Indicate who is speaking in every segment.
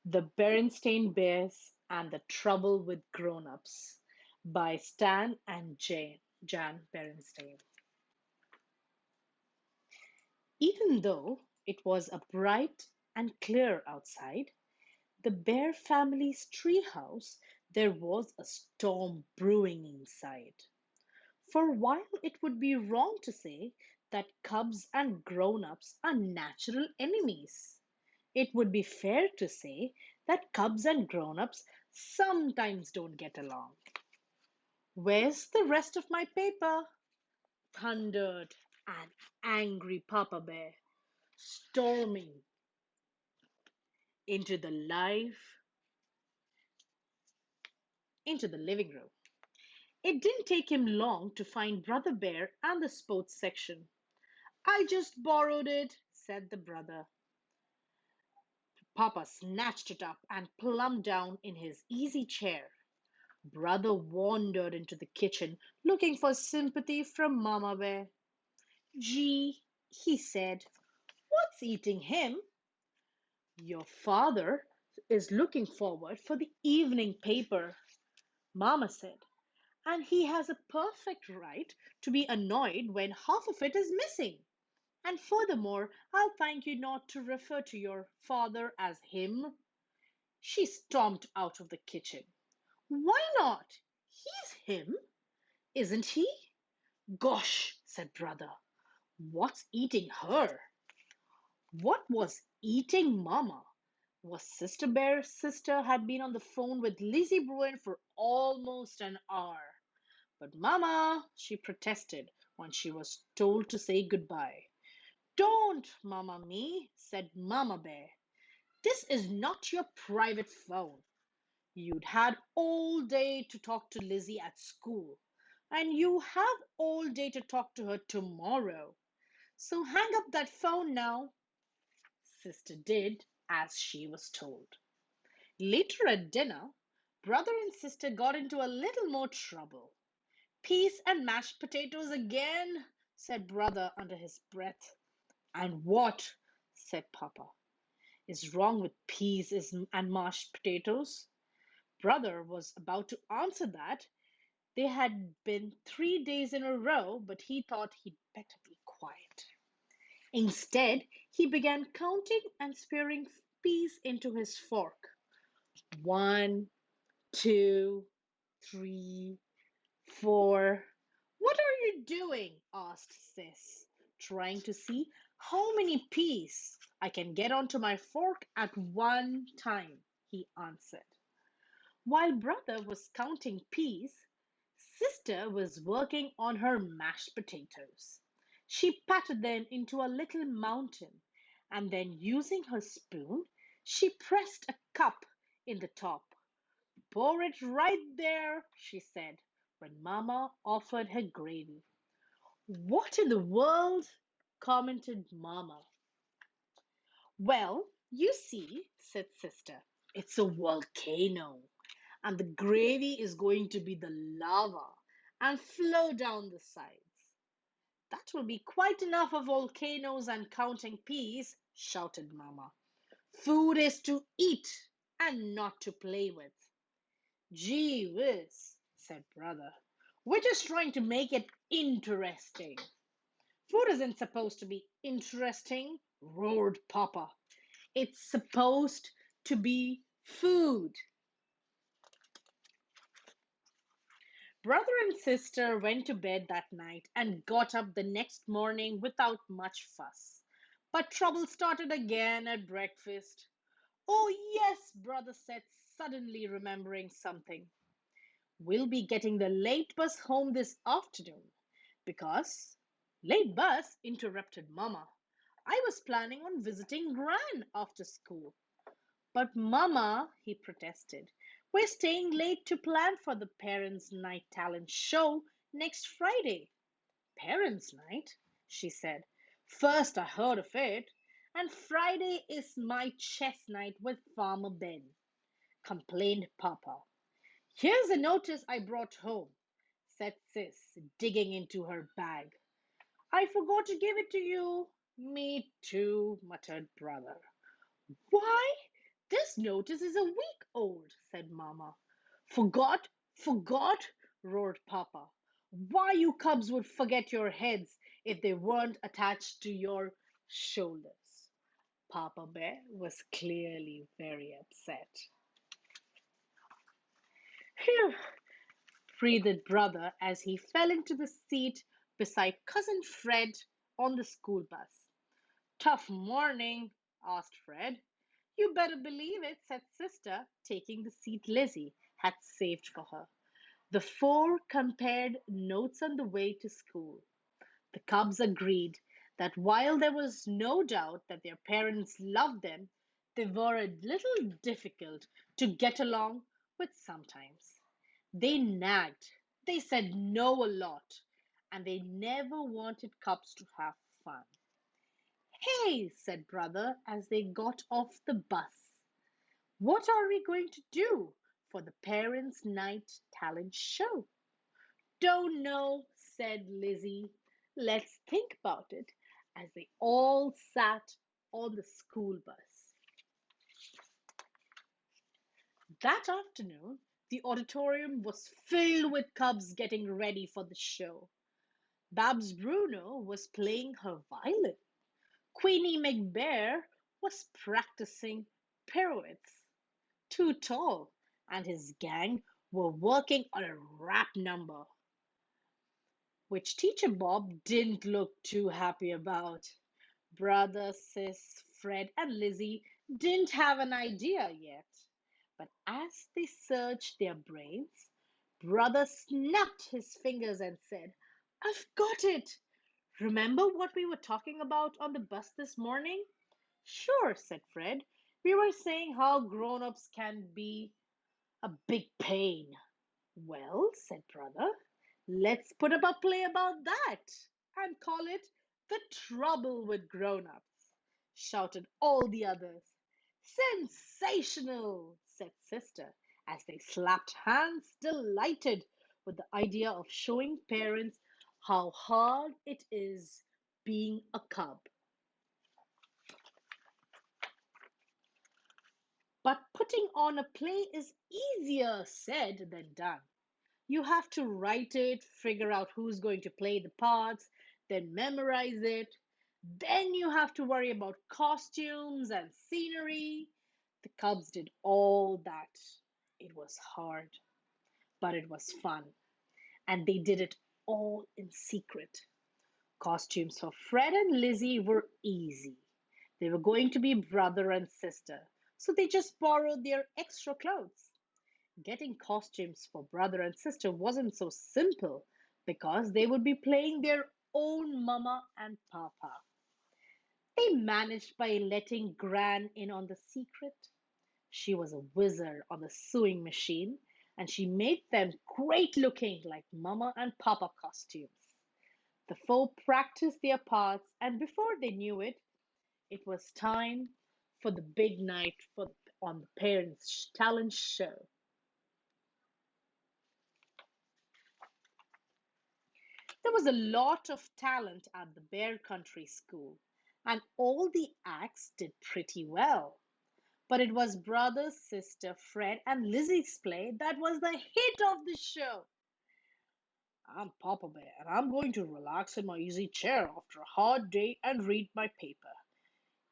Speaker 1: The Berenstain Bears and the Trouble with Grown-ups by Stan and Jan Berenstain. Even though it was a bright and clear outside, the Bear family's treehouse, there was a storm brewing inside. For while it would be wrong to say that cubs and grown-ups are natural enemies, it would be fair to say that cubs and grown-ups sometimes don't get along. Where's the rest of my paper? Thundered an angry Papa Bear, storming into the live into the living room. It didn't take him long to find Brother Bear and the sports section. I just borrowed it, said the brother. Papa snatched it up and plumped down in his easy chair. Brother wandered into the kitchen looking for sympathy from Mama Bear. Gee, he said, what's eating him? Your father is looking forward for the evening paper, Mama said, and he has a perfect right to be annoyed when half of it is missing. And furthermore, I'll thank you not to refer to your father as him. She stomped out of the kitchen. Why not? He's him, isn't he? Gosh, said brother. What's eating her? What was eating Mama? Was Sister Bear's sister had been on the phone with Lizzie Bruin for almost an hour. But Mama, she protested when she was told to say goodbye. Don't, Mamma me, said Mama Bear. This is not your private phone. You'd had all day to talk to Lizzie at school, and you have all day to talk to her tomorrow. So hang up that phone now. Sister did as she was told. Later at dinner, brother and sister got into a little more trouble. Peas and mashed potatoes again, said brother under his breath. And what, said Papa, is wrong with and mashed potatoes? Brother was about to answer that they had been 3 days in a row, but he thought he'd better be quiet. Instead, he began counting and spearing peas into his fork. 1, 2, 3, 4. What are you doing? Asked Sis, trying to see how many peas I can get onto my fork at one time, he answered. While brother was counting peas, sister was working on her mashed potatoes. She patted them into a little mountain, and then using her spoon, she pressed a cup in the top. Pour it right there, she said, when Mama offered her gravy. What in the world? Commented Mama. Well, you see, said Sister, it's a volcano, and the gravy is going to be the lava and flow down the sides. That will be quite enough of volcanoes and counting peas, shouted Mama. Food is to eat and not to play with. Gee whiz, said Brother. We're just trying to make it interesting. Food isn't supposed to be interesting, roared Papa. It's supposed to be food. Brother and sister went to bed that night and got up the next morning without much fuss. But trouble started again at breakfast. Oh, yes, brother said, suddenly remembering something. We'll be getting the late bus home this afternoon. Because, late bus, interrupted Mama. I was planning on visiting Gran after school. But Mama, he protested, we're staying late to plan for the Parents' Night talent show next Friday. Parents' Night? She said. First I heard of it, and Friday is my chess night with Farmer Ben, complained Papa. Here's a notice I brought home, said Sis, digging into her bag. I forgot to give it to you. Me too, muttered Brother. Why? This notice is a week old, said Mamma. Forgot? Forgot? Roared Papa. Why you cubs would forget your heads if they weren't attached to your shoulders. Papa Bear was clearly very upset. Phew, breathed Brother as he fell into the seat beside Cousin Fred on the school bus. Tough morning? Asked Fred. You better believe it, said Sister, taking the seat Lizzie had saved for her. The four compared notes on the way to school. The cubs agreed that while there was no doubt that their parents loved them, they were a little difficult to get along with sometimes. They nagged, they said no a lot, and they never wanted cubs to have fun. Hey, said Brother as they got off the bus. What are we going to do for the Parents' Night Talent Show? Don't know, said Lizzie. Let's think about it as they all sat on the school bus. That afternoon, the auditorium was filled with cubs getting ready for the show. Babs Bruno was playing her violin. Queenie McBear was practicing pirouettes. Too Tall and his gang were working on a rap number, which Teacher Bob didn't look too happy about. Brother, Sis, Fred, and Lizzie didn't have an idea yet. But as they searched their brains, Brother snapped his fingers and said, I've got it! Remember what we were talking about on the bus this morning? Sure, said Fred. We were saying how grown-ups can be a big pain. Well, said Brother, let's put up a play about that and call it The Trouble with Grown-ups, shouted all the others. Sensational, said Sister, as they slapped hands, delighted with the idea of showing parents how hard it is being a cub. But putting on a play is easier said than done. You have to write it, figure out who's going to play the parts, then memorize it. Then you have to worry about costumes and scenery. The Cubs did all that. It was hard, but it was fun. And they did it all in secret. Costumes for Fred and Lizzie were easy. They were going to be brother and sister, so they just borrowed their extra clothes. Getting costumes for brother and sister wasn't so simple because they would be playing their own mama and papa. They managed by letting Gran in on the secret. She was a wizard on the sewing machine and she made them great looking like mama and papa costumes. The four practiced their parts and before they knew it, it was time for the big night on the parents' talent show. There was a lot of talent at the Bear Country School, and all the acts did pretty well. But it was brother, sister, Fred, and Lizzie's play that was the hit of the show. I'm Papa Bear, and I'm going to relax in my easy chair after a hard day and read my paper.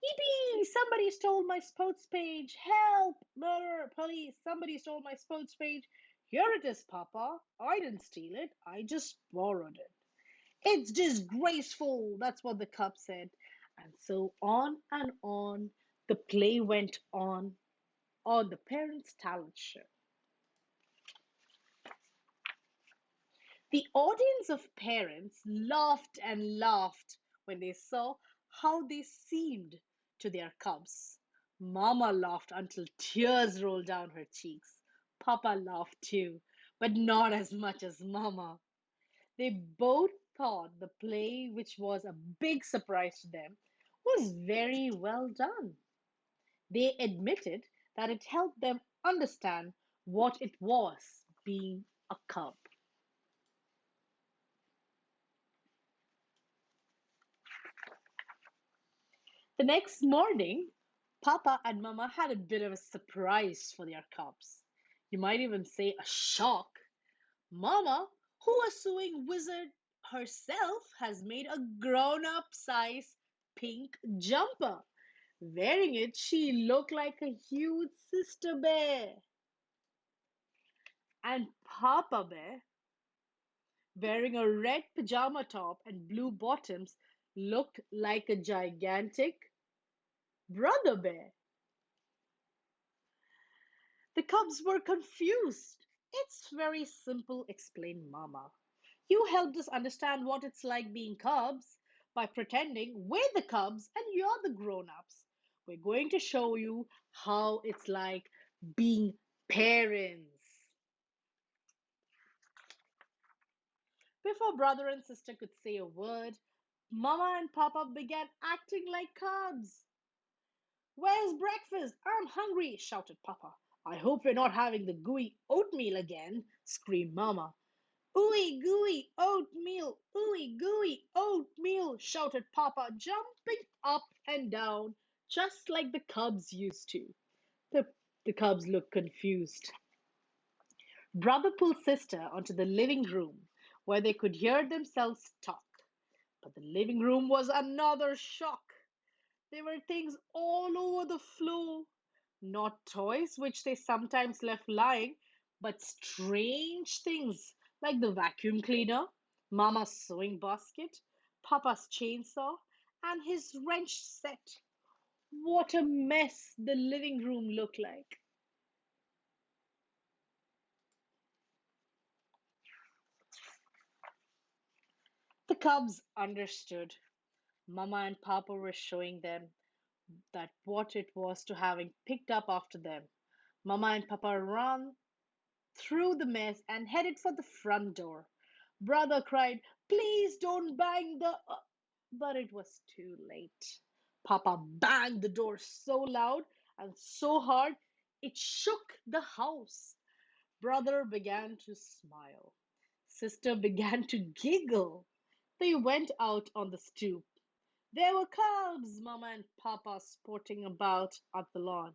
Speaker 1: Yippee! Somebody stole my sports page! Help! Murder! Police! Somebody stole my sports page! Here it is, Papa. I didn't steal it. I just borrowed it. It's disgraceful, that's what the cub said. And so on and on the play went on the parents' talent show. The audience of parents laughed and laughed when they saw how they seemed to their cubs. Mama laughed until tears rolled down her cheeks. Papa laughed too, but not as much as Mama. They both thought the play, which was a big surprise to them, was very well done. They admitted that it helped them understand what it was being a cub. The next morning, Papa and Mama had a bit of a surprise for their cubs. You might even say a shock. Mama, who a sewing wizard herself, has made a grown-up size pink jumper. Wearing it, she looked like a huge sister bear. And Papa Bear, wearing a red pajama top and blue bottoms, looked like a gigantic brother bear. The cubs were confused. It's very simple, explained Mama. You helped us understand what it's like being cubs by pretending we're the cubs and you're the grown ups. We're going to show you how it's like being parents. Before brother and sister could say a word, Mama and Papa began acting like cubs. Where's breakfast? I'm hungry, shouted Papa. I hope we're not having the gooey oatmeal again, screamed Mama. Ooey gooey oatmeal, ooey gooey oatmeal, shouted Papa, jumping up and down, just like the cubs used to. The, the cubs looked confused. Brother pulled sister onto the living room where they could hear themselves talk. But the living room was another shock. There were things all over the floor. Not toys, which they sometimes left lying, but strange things like the vacuum cleaner, Mama's sewing basket, Papa's chainsaw, and his wrench set. What a mess the living room looked like. The cubs understood. Mama and Papa were showing them that what it was to having picked up after them. Mama and Papa ran through the mess and headed for the front door. Brother cried, please don't bang the. But it was too late. Papa banged the door so loud and so hard it shook the house. Brother began to smile. Sister began to giggle. They went out on the stoop. There were cubs, Mama and Papa sporting about at the lawn.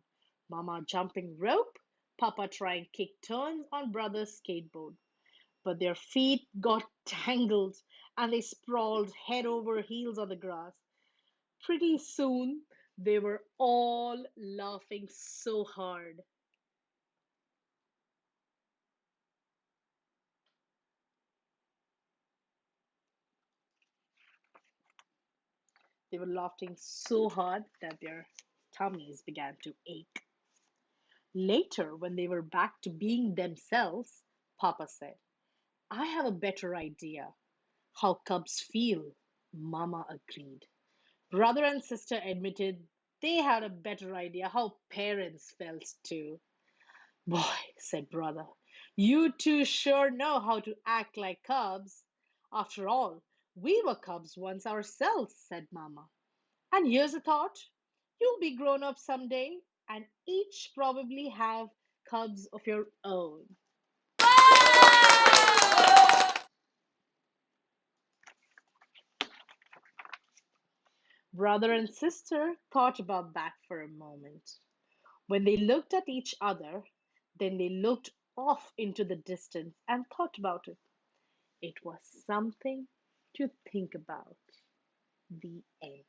Speaker 1: Mama jumping rope, Papa trying kick turns on Brother's skateboard. But their feet got tangled and they sprawled head over heels on the grass. Pretty soon, they were all laughing so hard. They were laughing so hard that their tummies began to ache. Later, when they were back to being themselves, Papa said, I have a better idea. How cubs feel, Mama agreed. Brother and sister admitted they had a better idea how parents felt too. Boy, said brother, you two sure know how to act like cubs. After all, we were cubs once ourselves, said Mama. And here's a thought. You'll be grown up someday and each probably have cubs of your own. Brother and sister thought about that for a moment. When they looked at each other, then they looked off into the distance and thought about it. It was something to think about. The end.